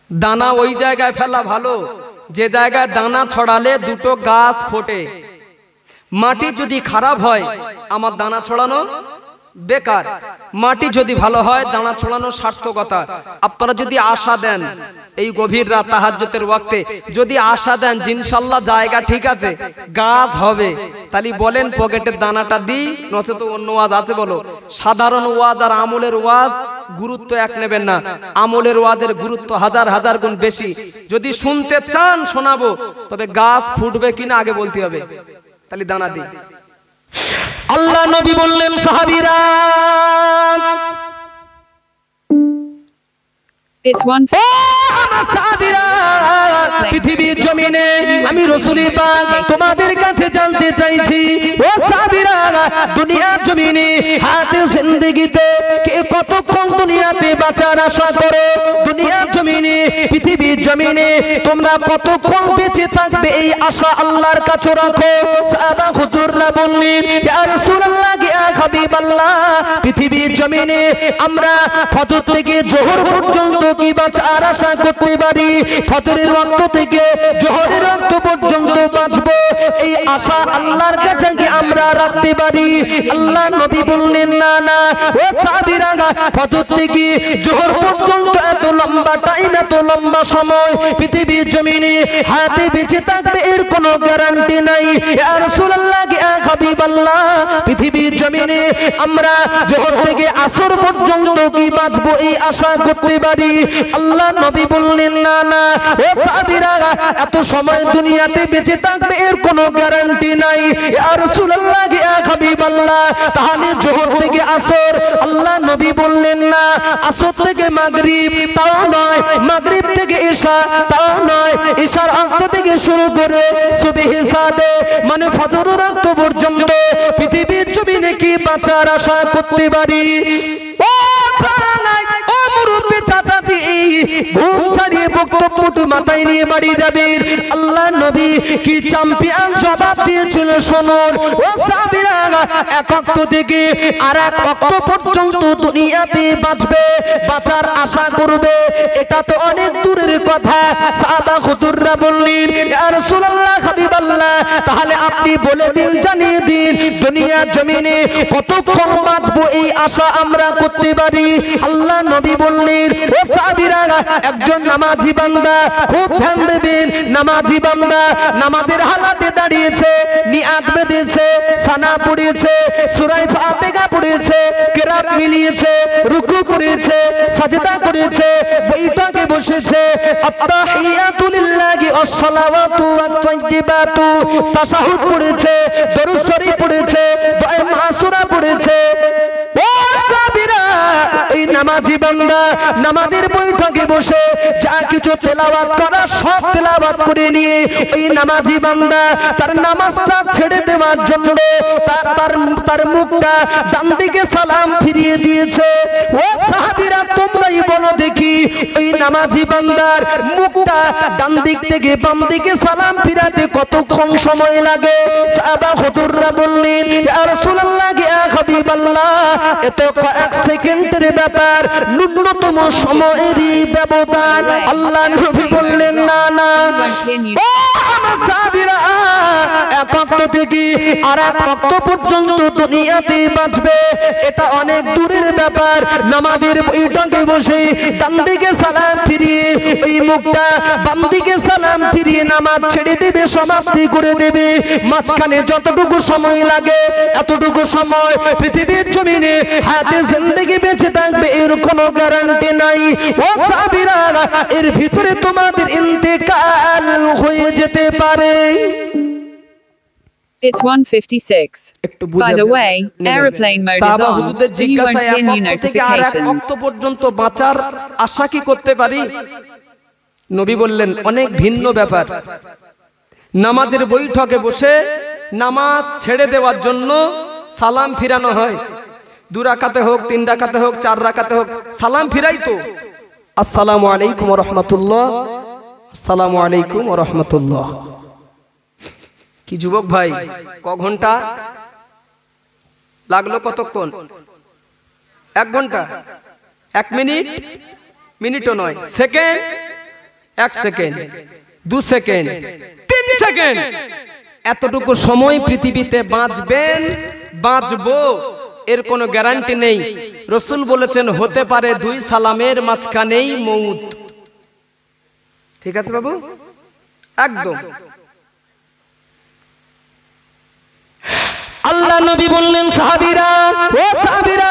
দানা ওই জায়গায় ফেলা ভালো যে জায়গায় দানা ছড়ালে দুটো গাছ ফোটে। মাটি যদি খারাপ হয় আমার দানা ছড়ানো বেকার, মাটি যদি ভালো হয় দানা ছড়ানো সার্থকতা। আপনারা যদি আশা দেন এই গভীর রাত তাহাজ্জুদের ওয়াক্তে যদি আশা দেন যে ইনশাআল্লাহ জায়গা ঠিক আছে গাছ হবে, তাহলে বলেন পকেটের দানাটা দিই, নচেত অন্য ওয়াজ আছে বলো। সাধারণ ওয়াজ আর আমলের ওয়াজ গুরুত্ব এক নেবেন না, আমলের ওয়াজের গুরুত্ব হাজার হাজার গুণ বেশি। যদি শুনতে চান শোনাবো, তবে গাছ ফুটবে কিনা আগে বলতে হবে, তাহলে দানা দিই। আল্লাহ নবী বললেন সাহাবীরা পৃথিবীর জমিনে আমি রাসূল পাক তোমাদের কাছে জানতে চাইছি, ও সাহাবীরা দুনিয়ার জমিনে হায়াতের জিন্দেগিতে কে কতক্ষণ দুনিয়াতে বাঁচার আশা করে? দুনিয়ার জমিনে পৃথিবীর জমিনে তোমরা কতক্ষণ বেঁচে থাকবে এই আশা আল্লাহর কাছে রাখো। সাহাবা হুজুররা বললেন ইয়া রাসূলুল্লাহ ইয়া হাবিবাল্লাহ, পৃথিবীর জমিনে আমরা ফজর থেকে জোহর পর্যন্ত কি বাঁচার আশা করতে পারি? ফজরের ওয়াক্ত থেকে জোহরের ওয়াক্ত পর্যন্ত বাঁচবো এই আশা আল্লাহর কাছে কি আমরা রাখতে পারি? আল্লাহ নবী বললেন না না, ও সাহাবীরা ফজর থেকে জোহর পর্যন্ত এত লম্বা টাইম, এত লম্বা সময় পৃথিবীর জমিনে হায়াতে বেঁচে থাকবে এর কোনো গ্যারান্টি নাই। ইয়া রাসূলুল্লাহ ইয়া হাবিবাল্লাহ, পৃথিবীর জমিনে আমরা জোহর থেকে আসর পর্যন্ত কি বাঁচবো এই আশা করতে পারি? আল্লাহ নবী বললেন না না, ও সাহাবীরা এত সময় দুনিয়াতে বেঁচে থাকবে এর কোনো গ্যারান্টি নাই। ইয়া রাসূলুল্লাহ ইয়া হাবিবাল্লাহ, তাহলে জোহর থেকে আসর? আল্লাহ নবী বললেন না, আসর থেকে মাগরিব তাও নয়, মাগরিব থেকে ঈশা তাও নয়, ঈশার ওয়াক্ত থেকে শুরু করে সুবহ সাদে মানে ফজরের ওয়াক্ত পর্যন্ত পৃথিবীর জমিনে কি বাঁচার আশা করতে পারি? ও প্রাণায় ও মুরব্বি চাচাজি, ঘুম ছাড়িয়ে বক্তব্যটু মাথায় নিয়ে বাড়ি যাবেন। আল্লাহ নবী কি চ্যাম্পিয়ন জবাব দিয়েছিল শুনুন। ও সাহাবীরা এক ওয়াক্ত থেকে আর এক ওয়াক্ত পর্যন্ত দুনিয়াতে বাঁচবে, বাঁচার আশা করবে, এটা তো অনেক দূরের কথা। সাহাবা হুজুররা বললেন ইয়া রাসূলুল্লাহ হাবিবাল্লাহ, তাহলে আপনি বলে দিন, জানিয়ে দিন দুনিয়ার জমিনে কতক্ষণ বাঁচবো এই আশা আমরা করতে পারি? আল্লাহ নবী বললেন ও সাহাবীরা একজন নামাজি বান্দা, খুব ধ্যান দেবেন, নামাজি বান্দা নামাজের হালাতে দাঁড়িয়েছে, নিয়াত বেঁধেছে, সানা পড়েছে, সূরা ফাতিহা পড়েছে, কিরাত মিলিয়েছে, রুকু করেছে, সাজদা করেছে, বৈঠকে বসেছে, আত্তাহিয়াতু লিল্লাহি ওয়াস-সালাওয়াতু ওয়াত-তাইয়্যিবাতু, তাশাহুদ পড়েছে, দরুদ শরীফ পড়েছে, দোয়া মাসুরা পড়েছে। ও সাহাবীরা, এই নামাজি বান্দা নামাজের বৈঠকে বসে যা কিছু তেলাওয়াত করা সব তেলাওয়াত করে নিয়ে ওই নামাজি বান্দা তার নামাজটা ছেড়ে দেওয়ার জন্য তার মুখটা ডান দিকে সালাম ফিরিয়ে দিয়েছে। ও সাহাবীরা, তোমরাই বলো দেখি ওই নামাজি বান্দার মুখটা ডান দিক থেকে বাম দিকে সালাম ফিরাতে কতক্ষণ সময় লাগে? সাহাবা হুজুররা বললেন ইয়া রাসূলুল্লাহ ইয়া হাবিবাল্লাহ, এত কয়েক সেকেন্ডের ব্যাপার, ন্যূনতম সময়েরই ব্যবধান। আল্লাহ নবী বললেন না না, ও আমার সাহাবীরা এক ওয়াক্ত থেকে আর এক ওয়াক্ত পর্যন্ত দুনিয়াতে বাঁচবে, এটা অনেক দূরের ব্যাপার। নামাজের বৈঠকে বসে ডান দিকে সালাম ফিরিয়ে ওই মুখটা বাম দিকে সালাম ফিরিয়ে নামাজ ছেড়ে দেবে, সমাপ্তি করে দেবে। মাঝখানে যতটুকু সময় লাগে এতটুকু সময় পৃথিবীর জমিনে হায়াতে জিন্দেগি বেঁচে থাকবে এর কোনো গ্যারান্টি নাই। ও সাহাবীরা, এর ভিতরে তোমাদের ইন্তেকাল হয়ে যেতে পারে। It's 1:56. By the way, airplane mode is on, so you won't hear new notifications. পর্যন্ত বাঁচার আশা কি করতে পারি? নবী বললেন অনেক ভিন্ন ব্যাপার। নামাজের বৈঠকে বসে নামাজ ছেড়ে দেওয়ার জন্য সালাম ফিরানো হয়, 2 রাকাতে হোক, 3 রাকাতে হোক, 4 রাকাতে হোক, সালাম ফিরাই তো আসসালামু আলাইকুম ওয়া রাহমাতুল্লাহ, আসসালামু আলাইকুম ওয়া রাহমাতুল্লাহ। কি যুবক ভাই, ক ঘন্টা লাগলো? কতক্ষণ? 1 ঘন্টা, 1 মিনিট, মিনিটও নয়, সেকেন্ড, 1 সেকেন্ড, 2 সেকেন্ড, 3 সেকেন্ড, এতটুকু সময় পৃথিবীতে বাঁচবেন, বাঁচবো এর কোনো গ্যারান্টি নেই। রাসূল বলেছেন হতে পারে 2 সালামের মাঝখানেই মউত। ঠিক আছে বাবু, একদম। আল্লাহ নবী বললেন সাহাবীরা, ও সাহাবীরা,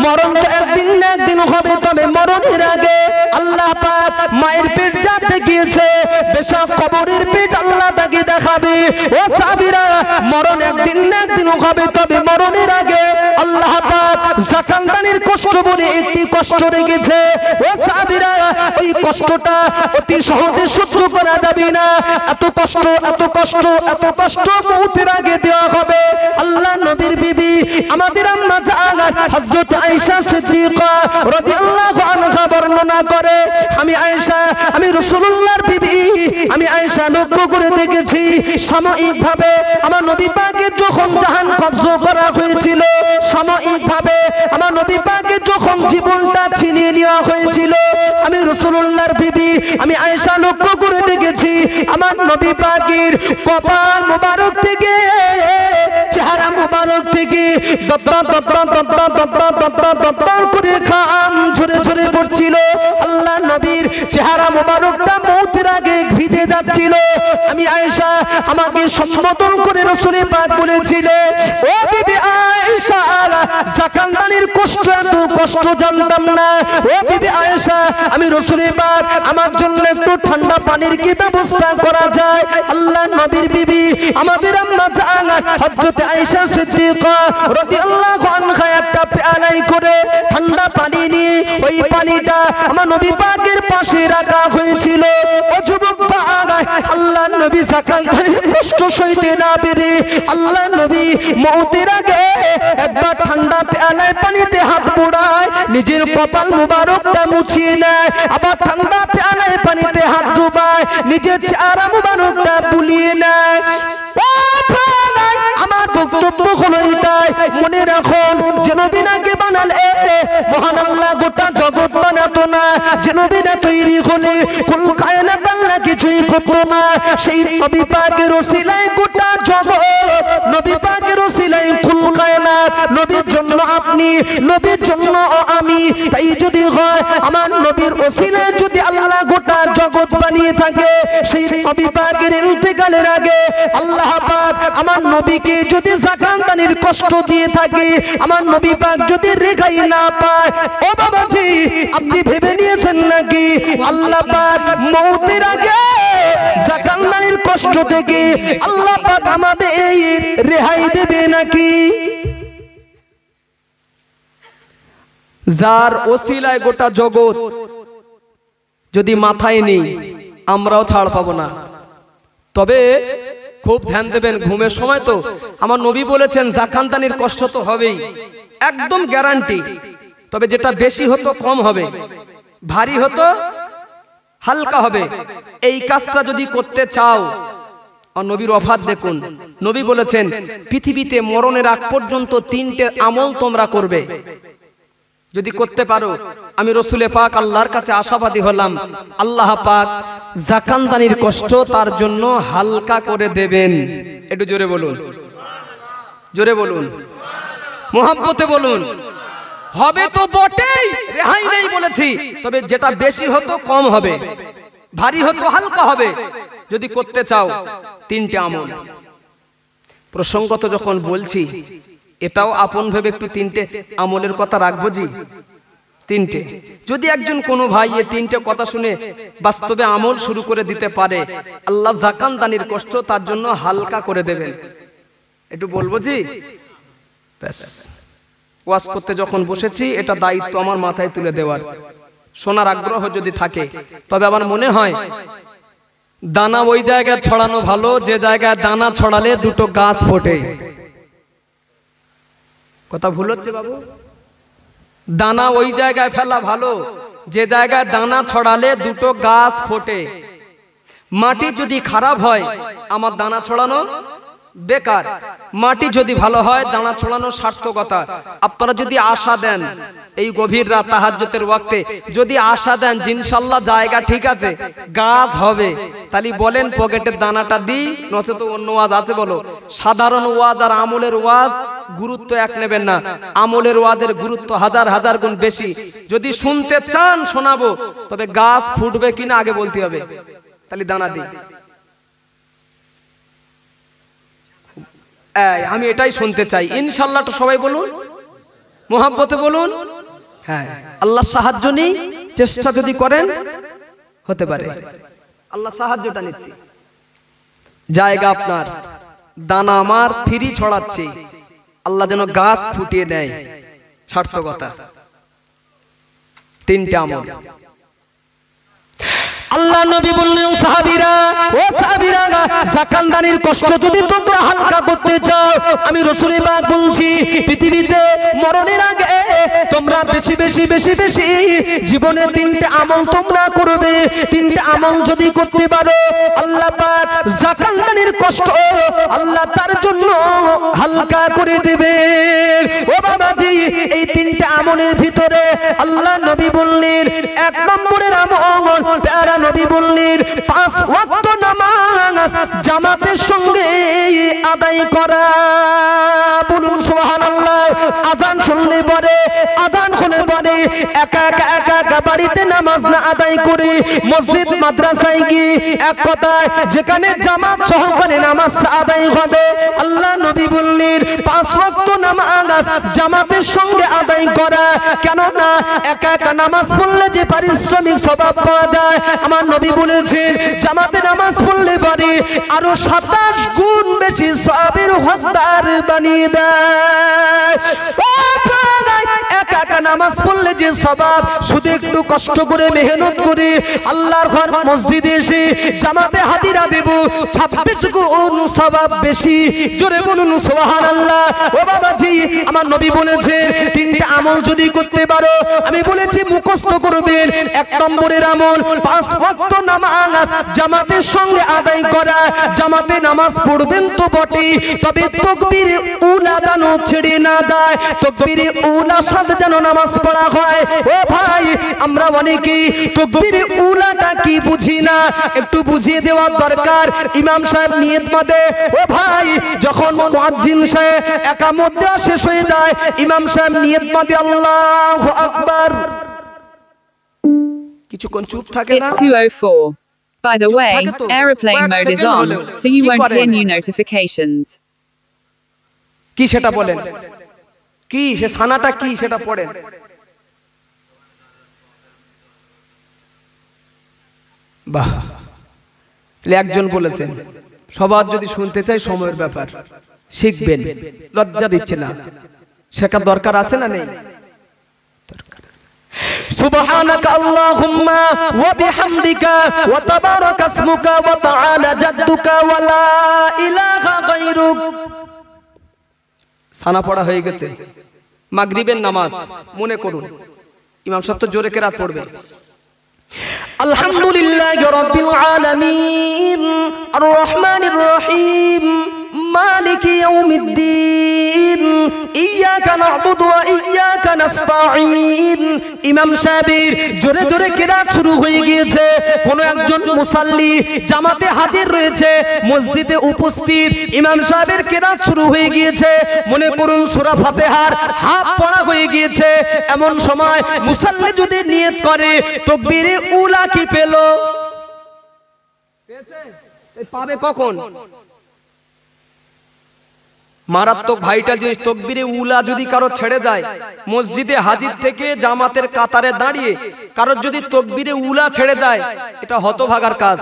মরণ তো একদিন না একদিন হবে, তবে মরণের আগে আল্লাহ পাক মায়ের পেট যাতে গিয়েছে বেশক কবরের পেট আল্লাহ তাকে দেখাবে। ও সাহাবীরা, মরণ একদিন না একদিন হবে, তবে মরণের আগে আল্লাহ পাক জাকানদানির কষ্ট বলে একটি কষ্ট রেখেছে। ও সাহাবীরা, ওই কষ্টটা অতি সহজে সহ্য করা যাবে না। এত কষ্ট, এত কষ্ট, এত কষ্ট মউতের আগে দেওয়া হবে। আল্লাহ নবীর বিবি আমাদের আম্মা জান হযরত আয়েশা সিদ্দিকা রাদিয়াল্লাহু আনহা বর্ণনা করে, আমি আয়েশা, আমি রাসূলুল্লাহর বিবি, আমি আয়েশা লক্ষ্য করে দেখেছি সাময়িকভাবে আমার নবী পাকের যখন জাহান কবজ করা হয়েছিল, সাময়িকভাবে আমার নবী পাকের যখন জীবনটা ছিনিয়ে নেওয়া হয়েছিল, আমি রাসূলুল্লাহর বিবি, আমি আয়েশা লক্ষ্য করে দেখেছি আমার নবী পাকের কপাল মোবারক থেকে, চেহারা মোবারক থেকে করে ঘাম ঝরে ঝরে পড়ছিল। আল্লাহ নবীর চেহারা মোবারকটা মউতের আগে ভিজে যাচ্ছিল। আমি আয়েশা, আমাকে সম্বোধন করে রাসূল পাক বলেছিলেন, ও বিবি আয়েশা, জাকানদানির কষ্ট, এত কষ্ট জানতাম না। ও বিবি আয়েশা, আমি রাসূল পাক, আমার জন্য একটু ঠান্ডা পানির কি ব্যবস্থা করা যায়? আল্লাহ নবীর বিবি আমাদের আম্মা জান হযরত আয়েশা সিদ্দিকা রাদিয়াল্লাহু আনহা একটা পেয়ালায় করে ঠান্ডা পানি নিয়ে ওই পানিটা আমার নবী পাকের পাশে রাখা হয়েছিল। ও যুবক পাক, আল্লাহ নবী জাকানদানির কষ্ট সইতে না পেরে আল্লাহ নবী মউতের আগে একবার ঠান্ডা পেয়ালায় পানিতে হাত বুড়ায়, নিজের কপাল মুবারকটা মুছিয়ে নেয়, আবার ঠান্ডা পেয়ালায় পানিতে হাত ডুবায়, নিজের চেহারা মুবারকটা বুলিয়ে নেয়। আমার বক্তব্য হলো এটাই, মনে রাখুন, যে নবী নাকে বানালে মহান আল্লাহ গোটা জগৎ বানাতো না, যে নবী না তৈরি হলে কুল কায়নাত আল্লাহ কিছুই করতো না। সেই নবী পাকের ওসিলায় গোটা জগৎ, নবী পাকের ওসিলায় কুল কায়নাত, নবীর জন্য আপনি, নবীর জন্য আমি। তাই যদি হয় আমার নবীর ওসিলায় যদি আল্লাহ গোটা জগৎ বানিয়ে থাকে, সেই নবী পাকের ইন্তেকালের আগে আল্লাহ পাক আমার নবীকে যদি জাকানদানির কষ্ট দিয়ে থাকে, আমার নবী পাক যদি রেখাই না পায়, ও বাবাজি, আপনি ভেবে নিয়েছেন নাকি আল্লাহ পাক মউতের আগে জাকানদানির কষ্ট থেকে আল্লাহ পাক আমাদের এই রেহাই দেবে নাকি? যার ওসিলায় গোটা জগৎ যদি মাথায় নেই, আমরাও ছাড় পাবো না। তবে খুব ধ্যান দেবেন, ঘুমের সময় তো আমার নবী বলেছেন জাকানদানির কষ্ট তো হবেই, একদম গ্যারান্টি। তবে যেটা বেশি হতো কম হবে, ভারী হতো হালকা হবে। এই কাজটা যদি করতে চাও, আর নবীর ওফাত দেখুন, নবী বলেছেন পৃথিবীতে মরণের আগ পর্যন্ত 3টে আমল তোমরা করবে, যদি করতে পারো আমি রাসূল পাক আল্লাহর কাছে আশাবাদী হলাম, আল্লাহ পাক জাকানদানির কষ্ট তার জন্য হালকা করে দেবেন। একটু জোরে বলুন, জোরে বলুন, মোহাব্বতে বলুন। হবে তো বটেই, রেহাই নেই বলেছি, তবে যেটা বেশি হতো কম হবে, ভারী হতো হালকা হবে। যদি করতে চাও 3টে আমল। প্রসঙ্গত যখন বলছি, এটাও আপন ভেবে একটু 3টে আমলের কথা রাখবো জি। 3টে, যদি একজন কোনো ভাই এই 3টে কথা শুনে বাস্তবে আমল শুরু করে দিতে পারে, আল্লাহ জাকানদানির কষ্ট তার জন্য হালকা করে দেবেন। একটু বলবো জি, ব্যাস। ওয়াজ করতে যখন বসেছি, এটা দায়িত্ব আমার মাথায় তুলে দেওয়ার। শোনার আগ্রহ যদি থাকে, তবে আমার মনে হয় দানা ওই জায়গায় ছড়ানো ভালো যে জায়গায় দানা ছড়ালে 2টো গাছ ফোটে। কথা ভুল হচ্ছে বাবু? দানা ওই জায়গায় ফেলা ভালো যে জায়গায় দানা ছড়ালে 2টো গাছ ফোটে। মাটি যদি খারাপ হয়, আমার দানা ছড়ানো বেকার। মাটি যদি ভালো হয় দানা ছড়ানো সার্থকতা। আপনারা যদি আশা দেন এই গভীর রাত তাহাজ্জুদের ওয়াক্তে যদি আশা দেন যে ইনশাআল্লাহ জায়গা ঠিক আছে গাছ হবে, তাহলে বলেন পকেটের দানাটা দিই, নচে তো অন্য ওয়াজ আছে বলো। সাধারণ ওয়াজ আর আমলের ওয়াজ গুরুত্ব এক নেবেন না, আমলের ওয়াজের গুরুত্ব হাজার হাজার গুণ বেশি। যদি শুনতে চান শোনাবো, তবে গাছ ফুটবে কিনা আগে বলতে হবে, তাহলে দানা দিই। আমি এটাই শুনতে চাই ইনশাআল্লাহ। তো সবাই বলুন, মোহাব্বতে বলুন। হ্যাঁ, আল্লাহ সাহায্য নেই, চেষ্টা যদি করেন হতে পারে। আল্লাহ সাহায্যটা নিচ্ছি। জায়গা আপনার, দানা আমার, ফ্রি ছড়াচ্ছে। আল্লাহ যেন গাছ ফুটিয়ে দেয়, সার্থকতা। তিনটা আমল। আল্লাহ নবী বললেন সাহাবীরা, ও সাহাবীরা, যাকাতদানির কষ্ট যদি তোমরা হালকা করতে চাও, আমি রাসূল পাক বলছি পৃথিবীতে মরণের আগে তোমরা বেশি বেশি বেশি বেশি জীবনে তিনটে আমল তোমরা করবে। তিনটে আমল যদি করতে পারো, আল্লাহ পাক যাকাতদানির কষ্ট আল্লাহ তার জন্য হালকা করে দেবে। ও বাবাজি, এই তিনটে আমলের ভিতরে আল্লাহ নবী বললেন এক নম্বরের আমল, প্যারা নবী বললেন 5 ওয়াক্ত নামাজ জামাতের সঙ্গে আদায় করা। বলুন সুবহানাল্লাহ। আযান শুনলে পরে, আযান হলে পরে একা একা বাড়িতে নামাজ না আদায় করে মসজিদ মাদ্রাসায় গিয়ে, এক কথায় যেখানে জামাত সহকারে নামাজ আদায় হবে, আল্লাহ নবী বললেন 5 ওয়াক্ত নামাজ জামাতের সঙ্গে আদায় করা। কেন না একা একা নামাজ পড়লে যে পারিশ্রমিক সওয়াব পাওয়া যায়, আমার নবী বলেছেন জামাতে নামাজ পড়লে পরে আরো 27 গুণ বেশি সওয়াবের হকদার বানিয়ে দেয়। একা একা নামাজ পড়লে যে সওয়াব, শুধু একটু কষ্ট করে মেহনত করে আল্লাহর ঘর মসজিদে এসে জামাতে হাজিরা দেব, 26 গুণ সওয়াব বেশি। জোরে বলুন সুবহানাল্লাহ। ও বাবাজি, আমার নবী বলেছেন তিনটা আমল যদি করতে পারো, আমি বলেছি মুখস্থ করবেন। এক নম্বরের আমল 5 ওয়াক্ত নামাজ জামাতের সঙ্গে আদায় করা। জামাতে নামাজ পড়বেন তো বটে, তবে তাকবীরে উলা যেন ছেড়ে না দেয়, তাকবীরে উলার সাথে যেন নামাজ পড়া হয়। ও ভাই, আমরা অনেকেই তাকবীরে উলাটা কি বুঝি না, একটু বুঝিয়ে দেওয়া দরকার। ইমাম সাহেব নিয়ত বাঁধে, ও ভাই, যখন মুয়াজ্জিন সাহেব একামত দেওয়া শেষ হয়ে যায়, ইমাম সাহেব নিয়ত বাঁধে আল্লাহু আকবার, কিছুক্ষণ চুপ থাকে না। It's 2:04. By the way, aeroplane mode is on, so you won't hear new notifications. কি সেটা বলেন, কি সে সানাটা কি সেটা পড়েন। বাহ, একজন বলেছেন সবার যদি শুনতে চাই সময়ের ব্যাপার, শিখবেন, লজ্জা দিচ্ছে না, শেখার দরকার আছে না নেই? সুবহানাকা আল্লাহুম্মা ওয়া বিহামদিকা ওয়া তাবারাকা ইসমুকা ওয়া তাআলা জাদ্দুকা ওয়া লা ইলাহা গায়রুক। সানা পড়া হয়ে গেছে, মাগরিবের নামাজ মনে করুন। ইমাম সাহেব তো জোরে কেরাত পড়বে। আলহামদুলিল্লাহি রাব্বিল আলামিন আর রহমানির রহিম মালিকি ইয়াউমিদ্দিন ইয়্যাকা না'বুদু ওয়া ইয়্যাকা নাস্তাঈন। ইমাম সাহেবের জোরে জোরে কিরাত শুরু হয়ে গিয়েছে। কোন একজন মুসাল্লি জামাতে হাজির রয়েছে, মসজিদে উপস্থিত, ইমাম সাহেবের কিরাত শুরু হয়ে গিয়েছে, মনে করুন সূরা ফাতিহার হাফ পড়া হয়ে গিয়েছে। এমন সময় মুসাল্লি যদি নিয়ত করে তাকবীরে উলা কি পেল, পাবে কখন? মারাত্মক ভাইটাল জিনিস। তাকবীরে উলা যদি কারো ছেড়ে যায়, মসজিদে হাজির থেকে জামাতের কাতারে দাঁড়িয়ে কারো যদি তাকবীরে উলা ছেড়ে দেয়, এটা হতভাগার কাজ।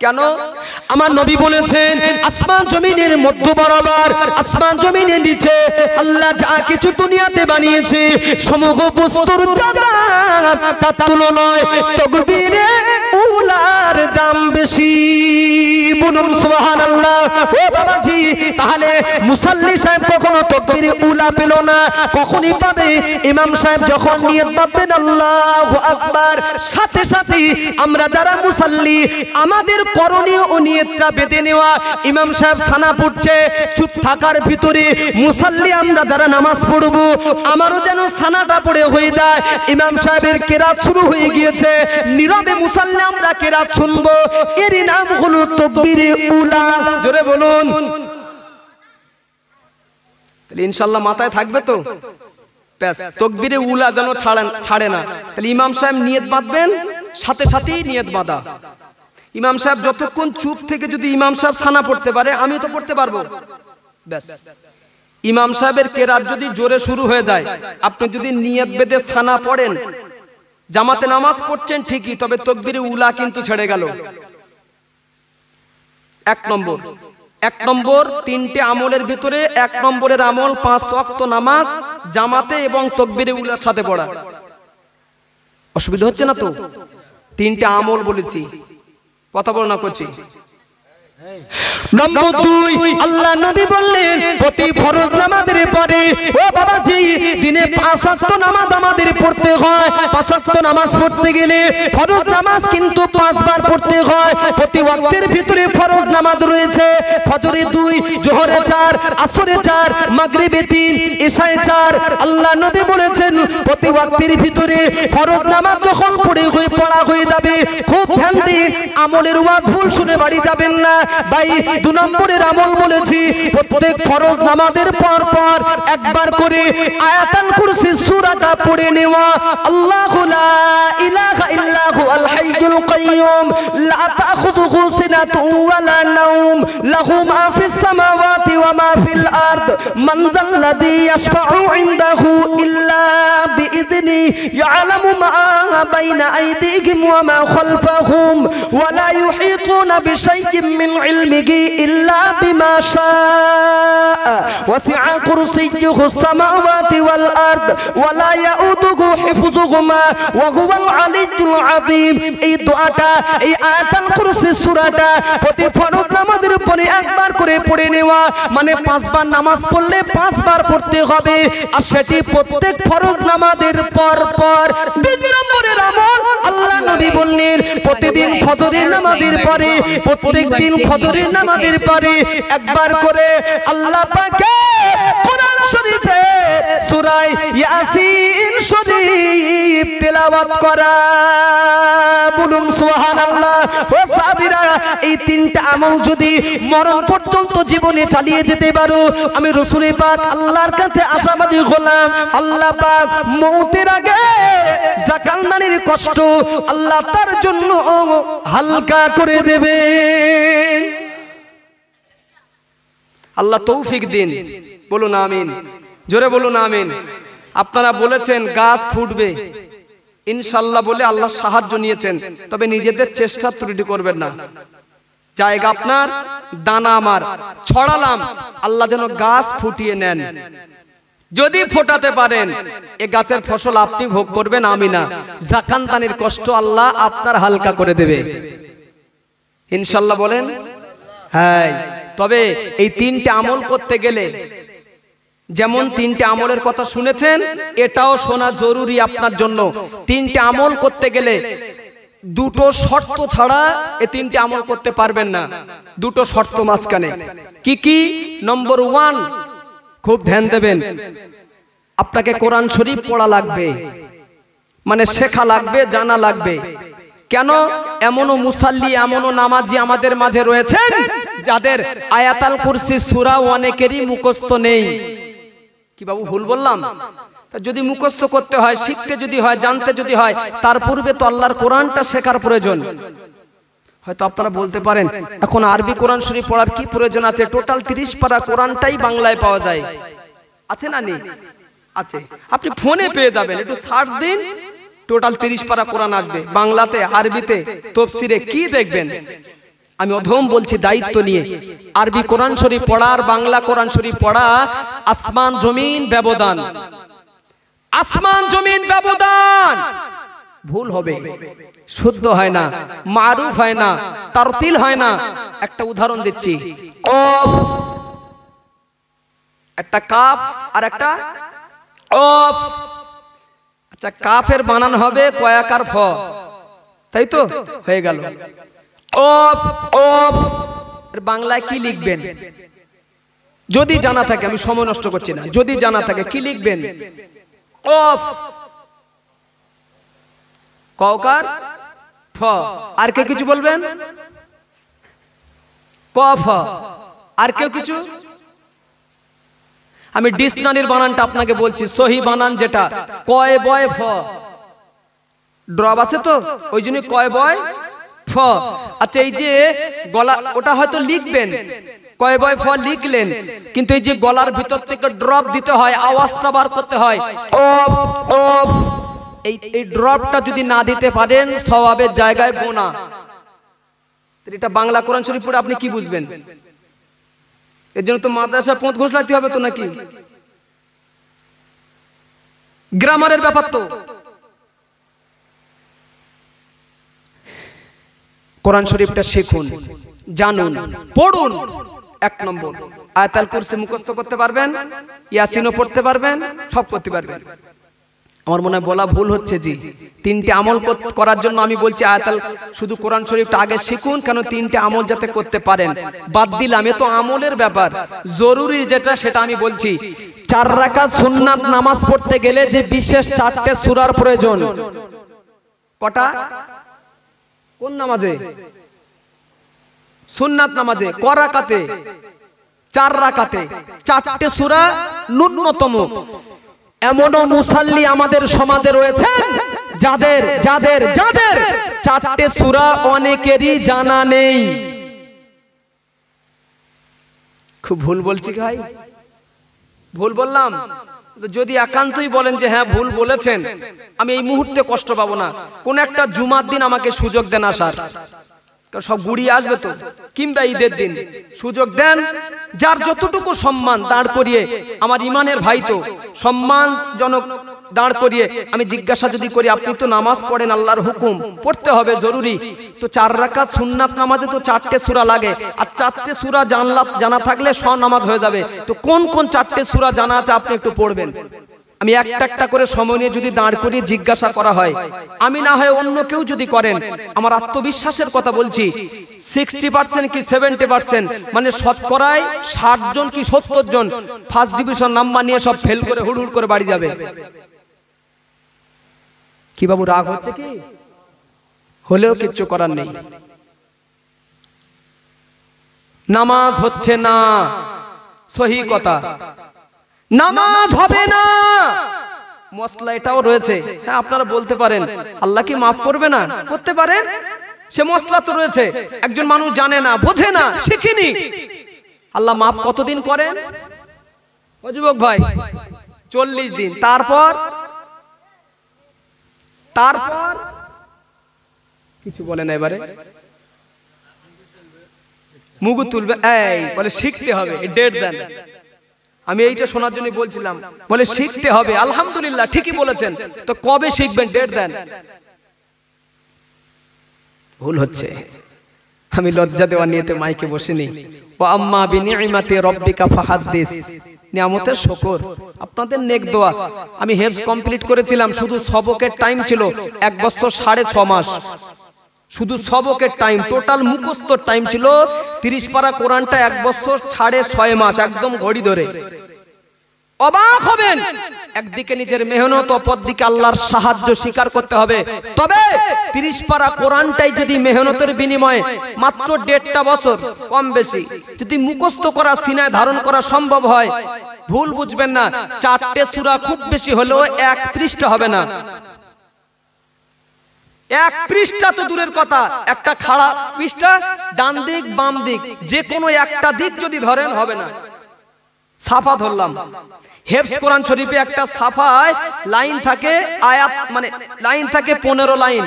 কেন? আমার নবী বলেছেন আসমান জমিনের মধ্য বরাবর, আসমান জমিনের নিচে আল্লাহ যা কিছু দুনিয়াতে বানিয়েছে সমগ্র বস্তুর দাম তার তুলনায় তাকবীরে উলার দাম বেশি। বলুন সুবহানাল্লাহ। ও বাবাজি, তাহলে মুসাল্লি সাহেব কখনো তাকবীরে উলা পেল না, কখনই পাবে ইমাম সাহেব যখন নিয়ত বাঁধবেন আল্লাহু আকবার, সাথে সাথে আমরা যারা মুসাল্লি আমাদের করণীয় ও নিয়তটা বেঁধে নেওয়া। ইমাম সাহেব সানা পড়ছে, চুপ থাকার ভিতরে মুসাল্লি আমরা যারা নামাজ পড়বো আমারও যেন সানাটা পড়ে হয়ে যায় ইমাম সাহেবের কেরাত শুরু হয়ে গিয়েছে, নীরবে মুসাল্লি আমরা কেরাত শুনবো, এরই নাম হলো তাকবীরে উলা। জোরে বলুন। তাহলে ইনশাআল্লাহ মাথায় থাকবে তো, ব্যাস তাকবীরে উলা যেন ছাড়ে না। তাহলে ইমাম সাহেব নিয়ত বাঁধবেন, সাথে সাথেই নিয়ত বাঁধা। ইমাম সাহেব যতক্ষণ চুপ থেকে যদি ইমাম সাহেব সানা পড়তে পারে আমি তো পড়তে পারবো, ব্যাস। ইমাম সাহেবের কেরাত যদি জোরে শুরু হয়ে যায়, আপনি যদি নিয়ত বেঁধে সানা পড়েন, জামাতে নামাজ পড়ছেন ঠিকই, তবে তাকবীরে উলা কিন্তু ছেড়ে গেল। এক নম্বর তিনটে আমলের ভিতরে 1 নম্বরের আমল 5 ওয়াক্ত নামাজ জামাতে এবং তাকবীরে উলার সাথে পড়া। অসুবিধা হচ্ছে না তো? 3টে আমল বলেছি, কথা বল না করছি। নম্বর 2, আল্লাহ নবী বললেন প্রতি ফরজ নামাজের পরে ও বাবাজি দিনে 5 ওয়াক্ত নামাজ আমাদের পড়তে হয়। 5 ওয়াক্ত নামাজ পড়তে গেলে ফরজ নামাজ কিন্তু 5 বার পড়তে হয়। প্রতি ওয়াক্তের ভিতরে ফরজ নামাজ রয়েছে, ফজরে 2, জোহরে 4, আসরে 4, মাগরিবে 3, ইশায়ে 4। আল্লাহ নবী বলেছেন প্রতি ওয়াক্তের ভিতরে ফরজ নামাজ যখন পড়া হয়ে যাবে, খুব ধ্যান দিন, আমলের ওয়াজ ভুল শুনে বাড়ি যাবেন না ভাই। 2 নম্বরের আমল বলেছি প্রত্যেক ফরজ নামাজের পর একবার করে আয়াতুল কুরসি সূরাটা পড়ে নেওয়া। আল্লাহু লা ইলাহা ইল্লা হুয়াল হাইয়ুল কাইয়্যুম লা তাখুযুহু সিনাতুন ওয়া লা নাওম লাহু মা ফিস সামাওয়াতি ওয়া মা ফিল আরদ মান যাল্লাযী ইয়াশফাউ ইনদাহু ইল্লা বিইذনি ইয়ালামু মা বাইনা আইদিহিম ওয়া মা খালফাহুম ওয়া লা ইউহিতুনা বিশাইইন মিন ইলমিহি ইল্লা বিমা শাআ ওয়াসি'a কুরসিয়্যুহু সামাওয়াতি ওয়াল আরদ ওয়া লা ইয়াউদুহু হিফযুহুমা ওয়া হুয়াল আলিয়্যুল আযীম। এই দোয়াটা, এই আয়াতুল কুরসি সূরাটা প্রতি ফরজ নামাজের পরে একবার করে পড়ে নেওয়া, মানে 5 বার নামাজ পড়লে 5 বার পড়তে হবে, আর সেটি প্রত্যেক ফরজ নামাজের পর। 3 নম্বরের আমল আল্লাহ নবী বললেন প্রতিদিন ফজরের নামাজের পরে, প্রত্যেকদিন ফজরের নামাজের পরে একবার করে আল্লাহ পাকের কোরআন শরীফে সূরা ইয়াসিন শরীফ তেলাওয়াত করা। বলুন সুবহানাল্লাহ। ও সাহাবীরা, এই 3টা আমল যদি মরণ পর্যন্ত জীবনে চালিয়ে যেতে পারো, আমি রাসূল পাক আল্লাহর কাছে আশাবাদী হলাম, আল্লাহ পাক মওতের আগে জাকালনানির কষ্ট আল্লাহ তার জন্য হালকা করে দেবেন। আল্লাহ তৌফিক দিন, বলুন আমিন, জোরে বলুন আমিন। আপনারা বলেছেন গাছ ফুটবে ইনশাআল্লাহ বলে আল্লাহ সাহায্য নিয়েছেন, তবে নিজেদের চেষ্টা ত্রুটি করবেন না। জায়গা আপনার, দানা আমার, ছড়ালাম, আল্লাহ যেন গাছ ফুটিয়ে নেন। যদি ফোটাতে পারেন এ গাছের ফসল আপনি ভোগ করবেন, আমি না। জাকানতানির কষ্ট আল্লাহ আপনার হালকা করে দেবে ইনশাআল্লাহ, বলেন হ্যাঁ। তবে এই 3টে আমল করতে গেলে, যেমন 3টে আমলের কথা শুনেছেন, এটাও শোনা জরুরি আপনার জন্য। 3টে আমল করতে গেলে 2টো শর্ত ছাড়া এই 3টে আমল করতে পারবেন না। 2টো শর্ত মাঝখানে। কি কি? নম্বর 1, খুব ধ্যান দেবেন, আপনাকে কোরআন শরীফ পড়া লাগবে, মানে শেখা লাগবে, জানা লাগবে। কেন? এমনও মুসাল্লি, এমনও নামাজি আমাদের মাঝে রয়েছেন যাদের আয়াতুল কুরসি সূরা অনেকেরই মুখস্থ নেই। কি বাবু ভুল বললাম? যদি মুখস্থ করতে হয়, শিখতে যদি হয়, জানতে যদি হয়, তার পূর্বে তো আল্লাহর কোরআনটা শেখার প্রয়োজন। হয়তো আপনারা বলতে পারেন এখন আরবি কোরআন শরীফ পড়ার কি প্রয়োজন আছে? টোটাল 30 পারা কোরআনটাই বাংলায় পাওয়া যায়, আছে না? নেই? আছে। আপনি ফোনে পেয়ে যাবেন, একটু সার্চ দিন, টোটাল 30 পারা কোরআন আসবে, বাংলাতে, আরবিতে, তাফসীরে, কি দেখবেন। আমি অধম বলছি দায়িত্ব নিয়ে, আরবি কোরআন শরীফ পড়া আর বাংলা কোরআন শরীফ পড়া আসমান জমিন ব্যবধান, আসমান জমিন ব্যবধান। ভুল হবে, শুদ্ধ হয় না, মারুফ হয় না, তারতিল হয় না। একটা উদাহরণ দিচ্ছি, কফ একটা কাফ আর একটা কফ। আচ্ছা, কাফের বানান হবে কয়াকার ফ, তাই তো হয়ে গেল। কফ কফ এর বাংলায় কি লিখবেন? যদি জানা থাকে, আমি সময় নষ্ট করছি না, যদি জানা থাকে কি লিখবেন? কফ কওকার ফ। আর কেউ কিছু বলবেন? কফ। আর কেউ কিছু? আমি ডিকশনারির বানানটা আপনাকে বলছি, সহি বানান যেটা কয় বয় ফ। ড্রপ আছে তো, ওই জন্য কয় বয় ফ। আচ্ছা, এই যে গলা, ওটা হয়তো লিখবেন কয় বয় ফ লিখলেন, কিন্তু এই যে গলার ভিতর থেকে ড্রপ দিতে হয়, আওয়াজটা বার করতে হয় অফ অফ। এই ড্রপটা যদি না দিতে পারেন সওয়াবের জায়গায় গোনা। এটা বাংলা কোরআন শরীফ পড়ে আপনি কি বুঝবেন? এর জন্য তো মাদ্রাসা পথ ঘোষ লাগতে হবে তো, নাকি গ্রামারের ব্যাপার তো। কোরআন শরীফটা শিখুন, জানুন, পড়ুন। 1 নম্বর আয়াতুল কুরসি মুখস্থ করতে পারবেন, ইয়াসিনও পড়তে পারবেন, সব করতে পারবেন। আমার মনে হয় বলা ভুল হচ্ছে জি। 3টে আমল করার জন্য আমি বলছি আয়াতুল, শুধু কোরআন শরীফটা আগে শিখুন, কেন 3টে আমল যাতে করতে পারেন। বাদ দিলাম, এ তো আমলের ব্যাপার, জরুরি যেটা সেটা আমি বলছি। 4 রাকাত সুন্নাত নামাজ পড়তে গেলে যে বিশেষ 4টে সূরার প্রয়োজন। কটা? কোন নামাজে? সুন্নাত নামাজে। ক রাকাতে? 4 রাকাতে 4টে সূরা ন্যূনতম। এমনও মুসাল্লি আমাদের সমাজে রয়েছেন যাদের যাদের যাদের 4টে সূরা অনেকেরই জানা নেই। খুব ভুল বলছি ভাই? ভুল বললাম? যদি একান্তই বলেন যে হ্যাঁ ভুল বলেছেন, আমি এই মুহূর্তে কষ্ট পাবো না, কোন একটা জুমার দিন আমাকে সুযোগ দেন আসার। সব গুড়িয়ে আসবে তো, কিংবা ঈদের দিন সুযোগ দেন, যার যতটুকু সম্মান দাঁড় করিয়ে, আমার ইমানের ভাই তো সম্মানজনক দাঁড় করিয়ে আমি জিজ্ঞাসা যদি করি, আপনি তো নামাজ পড়েন, আল্লাহর হুকুম পড়তে হবে জরুরি, তো 4 রাকাত সুন্নাত নামাজে তো 4টে সূরা লাগে, আর 4টে সূরা জানা থাকলে নামাজ হয়ে যাবে। তো কোন কোন 4টে সূরা জানা আছে আপনি একটু পড়বেন। আমি একটা একটা করে সময় নিয়ে যদি দাঁড় করিয়ে জিজ্ঞাসা করা হয়, আমি না হয় অন্য কেউ যদি করেন, আমার আত্মবিশ্বাসের কথা বলছি, 60% কি 70%, মানে শতকরায় 60 জন কি 70 জন ফার্স্ট ডিভিশন নাম্বার নিয়ে সব ফেল করে হুড় হুড় করে বাড়ি যাবে। কি বাবু রাগ হচ্ছে কি? হলেও কিচ্ছু করার নেই। নামাজ হচ্ছে না, সহি কথা, নামাজ হবে না। মশলা এটাও রয়েছে। হ্যাঁ, আপনারা বলতে পারেন আল্লাহ কি মাফ করবে না? করতে পারেন, সে মশলা তো রয়েছে। একজন মানুষ জানে না, বোঝে না, শিখিনি, আল্লাহ মাফ কতদিন করেন? ও যুবক ভাই, 40 দিন। তারপর কিছু বলে না, এবারে মুগু তুলবে, এই বলে শিখতে হবে, ডেট দেন। আমি এইটা শোনার জন্য বলছিলাম, বলে শিখতে হবে। আলহামদুলিল্লাহ, ঠিকই বলেছেন, তো কবে শিখবেন? ডেট দেন। ভুল হচ্ছে। আমি লজ্জা দেওয়া নিয়েতে মাইকে বসিনি। ও আম্মা বিনিমাতি রব্বিকা ফাহাদ্দিস, নিয়ামতের শুকর, আপনাদের নেক দোয়া। আমি হেফজ কমপ্লিট করেছিলাম, শুধু সবকের টাইম ছিল 1 বছর 6.5 মাস। শুধু সবকের টাইম, টোটাল মুখস্থর টাইম ছিল 30 পারা কোরআনটা 1 বছর 6.5 মাস, একদম ঘড়ি ধরে। অবাক হবেন, একদিকে নিজের মেহনত, অপরদিকে আল্লাহর সাহায্য স্বীকার করতে হবে। তবে 30 পারা কোরআনটাই যদি মেহনতের বিনিময়ে মাত্র 1.5টা বছর কম বেশি যদি মুখস্থ করা, সিনায় ধারণ করা সম্ভব হয়, ভুল বুঝবেন না, 4টে সূরা খুব বেশি হলেও 1 পৃষ্ঠা হবে না। 1 পৃষ্ঠা তো দূরের কথা, একটা খাড়া পৃষ্ঠা, ডান দিক বাম দিক যে কোনো একটা দিক যদি ধরেন হবে না। সাফা ধরলাম, হেফজ কোরআন শরীফে একটা সাফায় লাইন থাকে, আয়াত মানে লাইন থাকে 15 লাইন,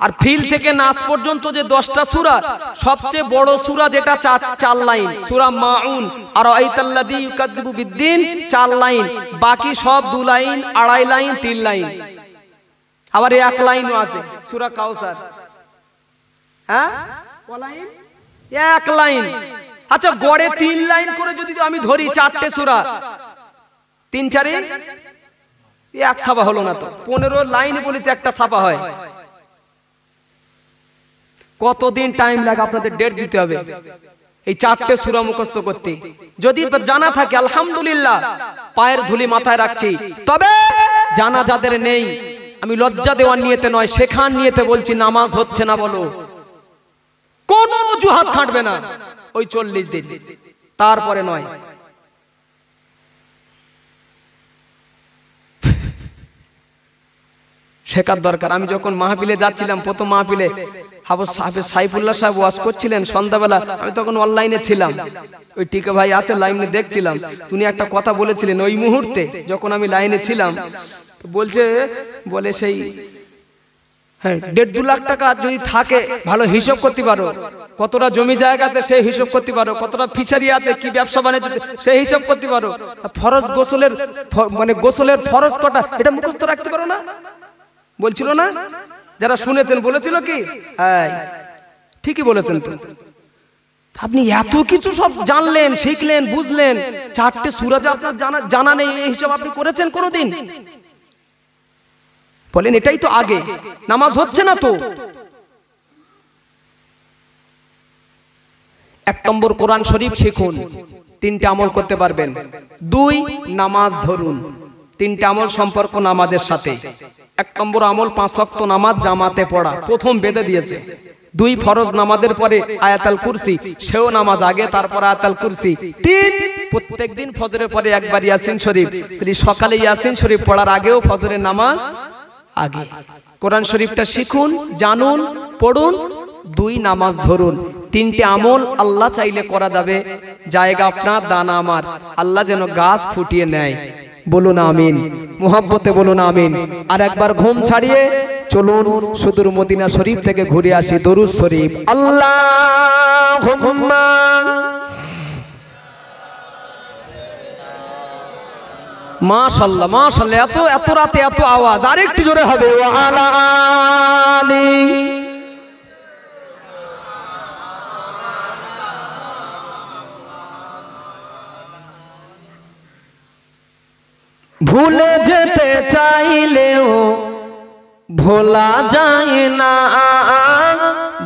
আর ফিল থেকে নাস পর্যন্ত যে 10টা সূরা, সবচেয়ে বড় সূরা যেটা 4 লাইন, সূরা মাউন। আর আইতাল্লাযী ইউকাযযিবু বিদ্দিন 4 লাইন, বাকি সব 2 লাইন, 2.5 লাইন, 3 লাইন। আবার 1 লাইনও আছে, সূরা কাউসার। হ্যাঁ, ক লাইন? 1 লাইন। আচ্ছা গড়ে 3 লাইন করে যদি আমি ধরি 4টে সূরা, 3 4 এক ছাপা হলো না তো, 15 লাইন বলেছে একটা ছাপা হয়। কতদিন টাইম লাগে আপনাদের ডেট দিতে হবে এই 4টে সূরা মুখস্থ করতে? যদি জানা থাকে আলহামদুলিল্লাহ, পায়ের ধুলি মাথায় রাখছি। তবে জানা যাদের নেই, আমি লজ্জা দেওয়ার নিয়তে নয়, শেখার নিয়তে বলছি, নামাজ হচ্ছে না বলো, কোন অজুহাত খাটবে না ওই 40 দিন, তারপরে নয়। শেখার দরকার। আমি যখন মাহফিলে যাচ্ছিলাম, প্রথম মাহফিলে হাফেজ সাইফুল্লাহ সাহেব ওয়াজ করছিলেন সন্ধ্যাবেলা, আমি তখন অনলাইনে ছিলাম, ওই টিকা ভাই আছে লাইনে দেখছিলাম, তিনি একটা কথা বলেছিলেন ওই মুহূর্তে যখন আমি লাইনে ছিলাম, বলে সেই 1.5-2 লাখ টাকা যদি থাকে ভালো হিসাব করতে পারো, কতটা জমি জায়গাতে সেই হিসাব করতে পারো, কতটা ফিশারিয়াতে কি ব্যবসা বাণিজ্য সেই হিসাব করতে পারো, ফরজ গোসলের মানে গোসলের ফরজ কটা এটা মুখস্থ রাখতে পারো না, বলছিল না? যারা শুনেছেন বলেছিল কি? হ্যাঁ ঠিকই বলেছেন। তো আপনি এত কিছু সব জানলেন, শিখলেন, বুঝলেন, 4টে সূরা যে আপনার জানা নেই, এই হিসাব আপনি করেছেন কোনোদিন? বলেন এটাই তো আগে, নামাজ হচ্ছে না তো। 1 নম্বর কোরআন শরীফ শিখুন, 3টে আমল করতে পারবেন। 2 নামাজ ধরুন, 3টে আমল সম্পর্ক নামাজের সাথে। 1 নম্বর আমল 5 ওয়াক্ত নামাজ জামাতে পড়া, প্রথম বেঁধে দিয়েছে। 2 ফরজ নামাজের পরে আয়াতুল কুরসি, সেও নামাজ আগে, তারপর আয়াতুল কুরসি। 3 প্রত্যেকদিন ফজরের পরে একবার ইয়াসিন শরীফ, সকালে ইয়াসিন শরীফ পড়ার আগেও ফজরের নামাজ আগে। কোরআন শরীফটা শিখুন, জানুন, পড়ুন। 2 নামাজ ধরুন। 3টে আমল আল্লাহ চাইলে করা যাবে, জায়গা আপনার, দানা আমার, আল্লাহ যেন গাছ ফুটিয়ে নেয়। বলুন আমিন, মুহাব্বতে বলুন আমিন। আর একবার ঘুম ছাড়িয়ে চলুন সুদূর মদিনা শরীফ থেকে ঘুরে আসি, দরুদ শরীফ। আল্লাহুম্মা মাশাআল্লাহ মাশাআল্লাহ, এত রাতে এত আওয়াজ, আর একটু জোরে হবে। ওয়া আলা আলি ভুলে যেতে চাইলেও ভোলা যায় না,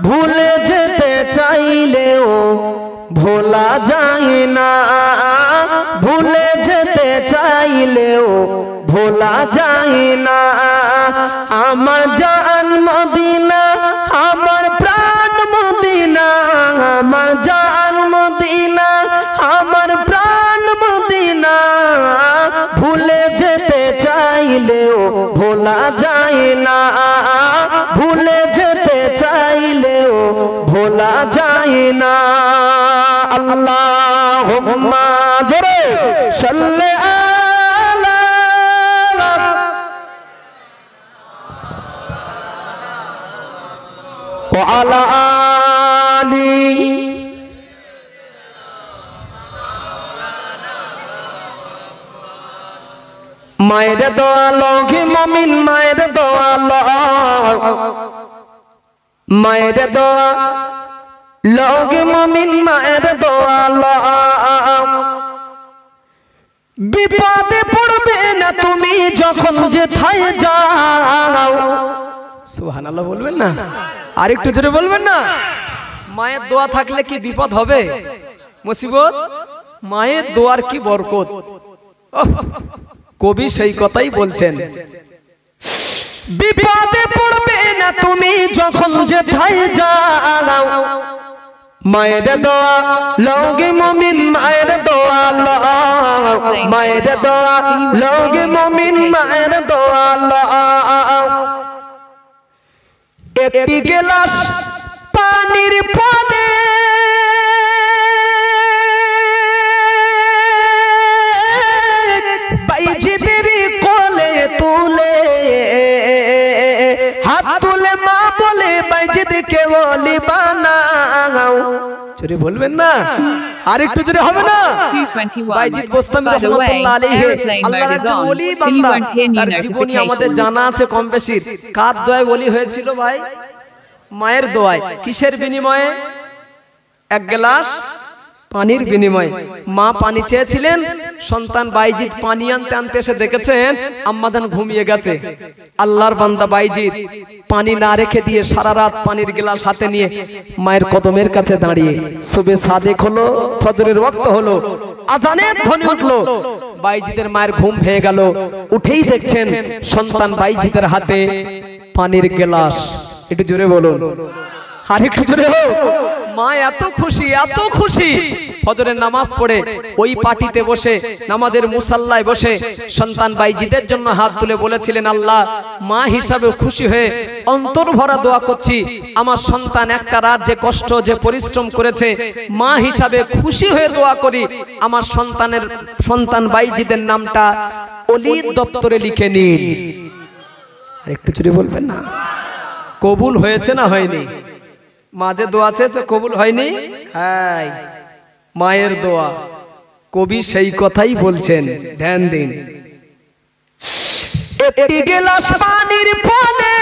ভুলে যেতে চাইলেও ভোলা যায় না, ভুলে যেতে চাইলেও ভোলা যায় না। আমার জান মদিনা, আমার প্রাণ মদিনা, আমার জান মদিনা, আমার প্রাণ মদিনা, ভুলে যেতে চাইলেও ভোলা যায় না, ভুলে যেতে চাইলেও ভোলা যায় না। আল্লাহুম্মা জোরে সাল্লি আলা ওয়া আলা আলি মায়ের দোয়া লগে মুমিন, মায়ের দোয়া মায়ের দোয়া লগে মুমিন, মায়ের দোয়া বিপদে পড়বে না তুমি যখন যেথায় যাও। সুবহানাল্লাহ বলবেন না? আরেকটু জোরে বলবেন না? মায়ের দোয়া থাকলে কি বিপদ হবে, মুসিবত? মায়ের দোয়ার কি বরকত। কবি সেই কথাই বলছেন, বিপদে পড়বে না তুমি যখন যেথায় যাও, মায়ের দোয়া লগে মুমিন, মায়ের দোয়া মায়ের দোয়া লগে মুমিন, মায়ের দোয়া। একটি গ্লাস পানির ফলে বাইজিদের কোলে তুলে হাত তুলে মা বলে বাইজিদকে ওলি বানাও। জোরে বলবেন না? আরেকটু জোরে হবে না? বাইজিদ বোস্তামি রাহমাতুল্লাহ আলাইহি আল্লাহর একজন ওলি বান্দা, তার জীবনী আমাদের জানা আছে কম বেশি। কার দোয়ায় ওলি হয়েছিল ভাই? মায়ের দোয়ায়। কিসের বিনিময়ে? 1 গ্লাস পানির বিনিময়ে মা পানি চেয়েছিলেন, সন্তান বাইজিদ পানি আনতে আনতে এসে দেখেছেন আম্মাজান ঘুমিয়ে গেছে। আল্লাহর বান্দা বাইজিদ পানি না রেখে দিয়ে সারা রাত পানির গ্লাস হাতে নিয়ে মায়ের কদমের কাছে দাঁড়িয়ে সুবে সাদেক হলো, ফজরের ওয়াক্ত হলো, আজানের ধ্বনি উঠলো, বাইজিদের মায়ের ঘুম ভেঙে গেল। উঠেই দেখছেন সন্তান বাইজিদের হাতে পানির গ্লাস। একটু জোরে বলুন, আর একটু জোরে হোক। মা এত খুশি, এত খুশি। ফজরের নামাজ পড়ে ওই পাটিতে বসে, নামাজের মুসাল্লায় বসে সন্তান বাইজিদের জন্য হাত তুলে বলেছিলেন, আল্লাহ, মা হিসাবে খুশি হয়ে অন্তর ভরা দোয়া করছি, আমার সন্তান একটা রাত যে কষ্ট, যে পরিশ্রম করেছে, মা হিসাবে খুশি হয়ে দোয়া করি, আমার সন্তান বাইজিদের নামটা ওলির দপ্তরে লিখে নিন। আর একটু জোরে বলবেন না? কবুল হয়েছে না হয়নি? মাঝে দোয়া চেয়েছে, কবুল হয়নি? হ্যাঁ, মায়ের দোয়া। কবি সেই কথাই বলছেন, ধ্যান দিন। একটি গ্লাস পানির ফলে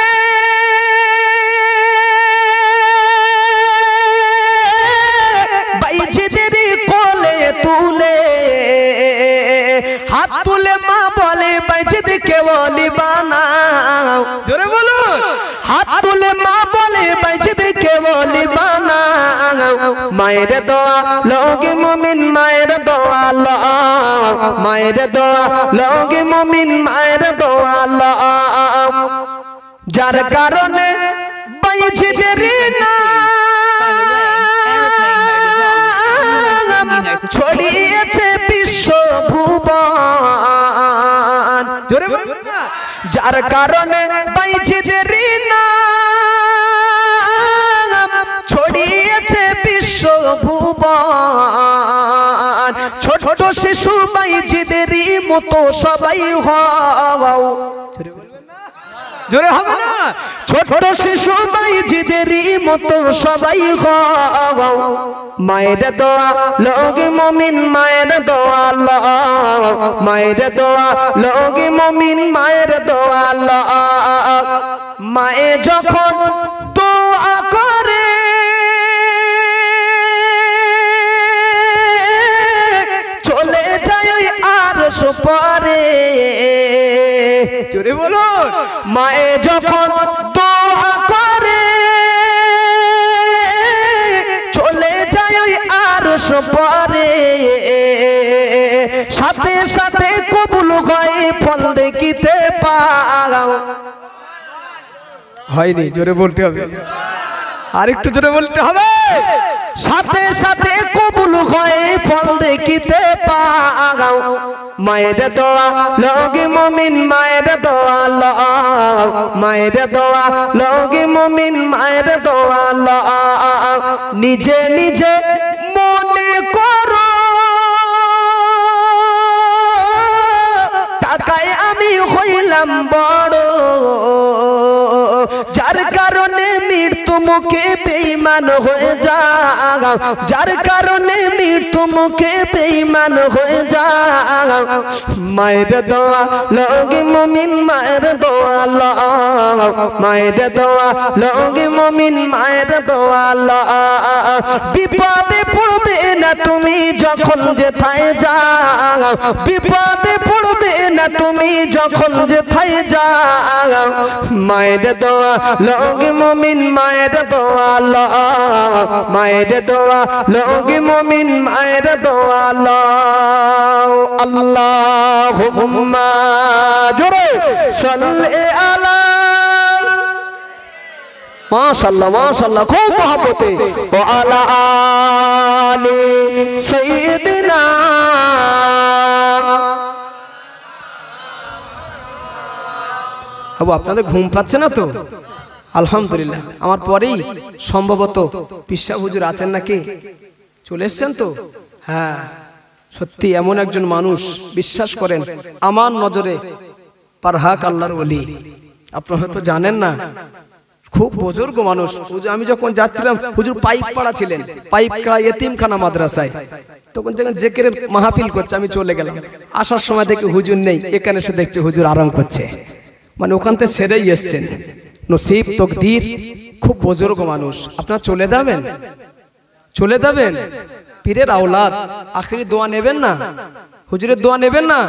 বাইজিদের কোলে তুলে হাত তুলে মা বলে, বাইজিদকে ওলি বানাও। জোরে বলুন, হাত তুলে মা বলে, বাইজিদকে ওলি বানাও। মায়ের দোয়া লোগে মুমিন, মায়ের দোয়া লও, মায়ের দোয়া লোগে মুমিন, মায়ের দোয়া লও। যার কারণে বাইজিদের ছড়িয়েছে বিশ্ব ভুবন। জোরে বলুন না? যার কারণে বাইজিদের ছড়িয়েছে বিশ্ব ভুবন। ছোট শিশু বাইজিদেরই মতো সবাই হও। জোরে হবে না? ছোট শিশু বাইজিদেরই মতো সবাই হও। মায়ের দোয়া লোগে মুমিন, মায়ের দোয়া লও, মায়ের দোয়া লোগে মুমিন, মায়ের দোয়া লও। মায়ে যখন দোয়া করে চলে যায় ওই আরশ পারে। জোরে বলুন, মায়ে যখন দোয়া করে চলে যায় ওই আরশ পারে। সাথে সাথে কবুল হয়, ফল দেখিতে পাও। হয়নি? জোরে বলতে হবে, আর একটু জোরে বলতে হবে। সাথে সাথে কবুল হয়, ফল দেখিতে পাও। মায়ের দোয়া লোগে মুমিন, মায়ের দোয়া লও, মায়ের দোয়া লোগে মুমিন, মায়ের দোয়া লও। নিজে নিজে মনে করো টাকায় আমি হইলাম বড়, যার কারণে মৃত্যু মুখে বেঈমান হয়ে যাও, যার কারণে মৃত্যু মুখে বেঈমান হয়ে যাও। মায়ের দোয়া লোগে মুমিন, মায়ের দোয়া লও, মায়ের দোয়া লোগে মুমিন, মায়ের দোয়া লও। বিপদে পড়বে না তুমি যখন যেথায় যাও, বিপদে পড়বে না তুমি যখন যেথায় যাও। মায়ের দোয়া লোগে মুমিন, মায়ের দোয়া লও, মায়ের দোয়া লোগে মুমিন, মায়ের দোয়া লও। আল্লাহুম্মা জোরে সাল্লি আলা। মাশাআল্লাহ, মাশাআল্লাহ, খুব মহব্বতে। ও আলা আলি সাইয়্যিদিনা। আবু, আপনাদের ঘুম পাচ্ছে না তো? আলহামদুলিল্লাহ। আমার পরেই সম্ভবত পিসা হুজুর আছেন নাকি? চলে এসছেন তো? হ্যাঁ, সত্যি এমন একজন মানুষ, বিশ্বাস করেন আমার নজরে পারহাক আল্লাহর ওলি। আপনারা হয়তো জানেন না, খুব বুজুর্গ মানুষ। আমি যখন যাচ্ছিলাম, হুজুর পাইপ পাড়া ছিলেন, পাইপ পাড়া এতিমখানা মাদ্রাসায়। তখন যখন জেকেরের মাহফিল করছে, আমি চলে গেলাম। আসার সময় দেখি হুজুর নেই, এখানে এসে দেখছে হুজুর আরাম করছে। মানে ওখান থেকে সেরেই এসছেন। নসিব, তকদির, খুব বুজুর্গ মানুষ। আপনারা চলে যাবেন, চলে যাবেন। পীরের আওলাদ আখেরি দোয়া নেবেন না, হুজুরের দোয়া নেবেন না,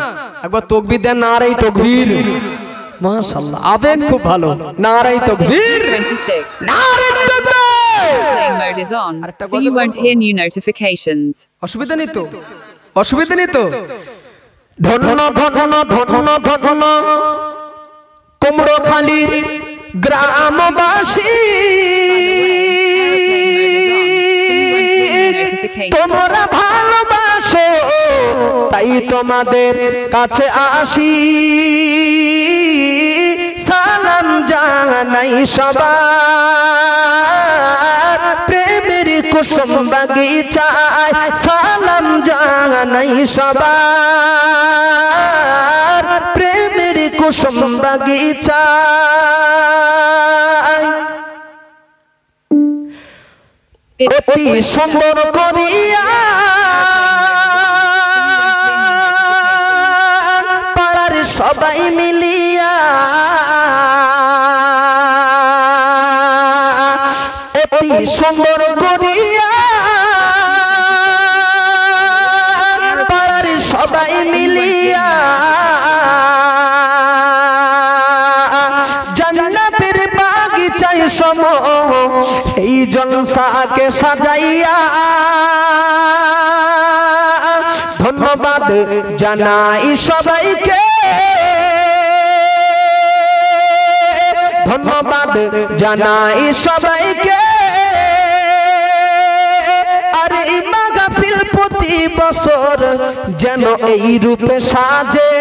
একবার তাকবীর দেন, নারে তাকবীর। মাশাআল্লাহ, আবেগ খুব ভালো, নারে তাকবীর, 26. নারে তাকবীর। Airplane mode is on, so you won't hear new notifications. অসুবিধা নেই তো, অসুবিধা নেই তো। ধন্য ধন্য ধন্য ধন্য কুমড়োখালী গ্রামবাসী, তোমরা ভালোবাসো তাই তোমাদের কাছে আসি, সালাম জানাই সবার প্রেমের কুসুম বাগিচায়, সালাম জানাই সবার প্রেমের কুসুম বাগিচায়। অতি সুন্দর করিয়া পাড়ার সবাই মিলিয়া, অতি সুন্দর করিয়া পাড়ার সবাই মিলিয়া জান্নাতের বাগিচায় সম এই জলসাকে সাজাইয়া, ধন্যবাদ জানাই সবাইকে, ধন্যবাদ জানাই সবাইকে। আরে মাহফিল প্রতি বছর যেন এই রূপে সাজে,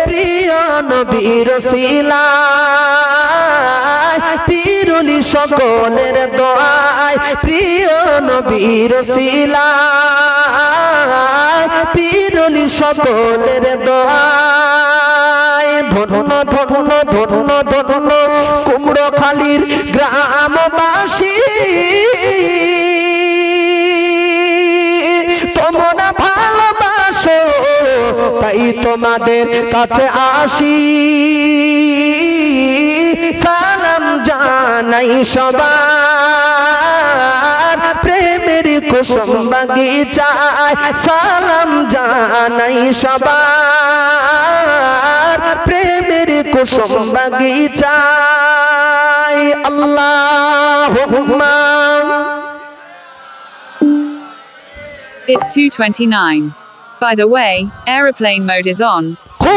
প্রিয় নবীর ওসিলায় পীরুলি সকলের দোয়ায়, প্রিয় নবীর ওসিলায় পীরুলি সকলের দোয়ায়। ধন্য ধন্য ধন্য ধন্য কুমড়োখালীর গ্রামবাসী, তোমরা ভালোবাসো তাই তোমাদের কাছে আসি, সালাম জানাই সবার প্রেমের কুসুম বাগিচায়, সালাম জানাই সবার প্রেমের কুসুম বাগিচায়। আল্লাহুম্মা। It's 2:29. By the way, aeroplane mode is on, so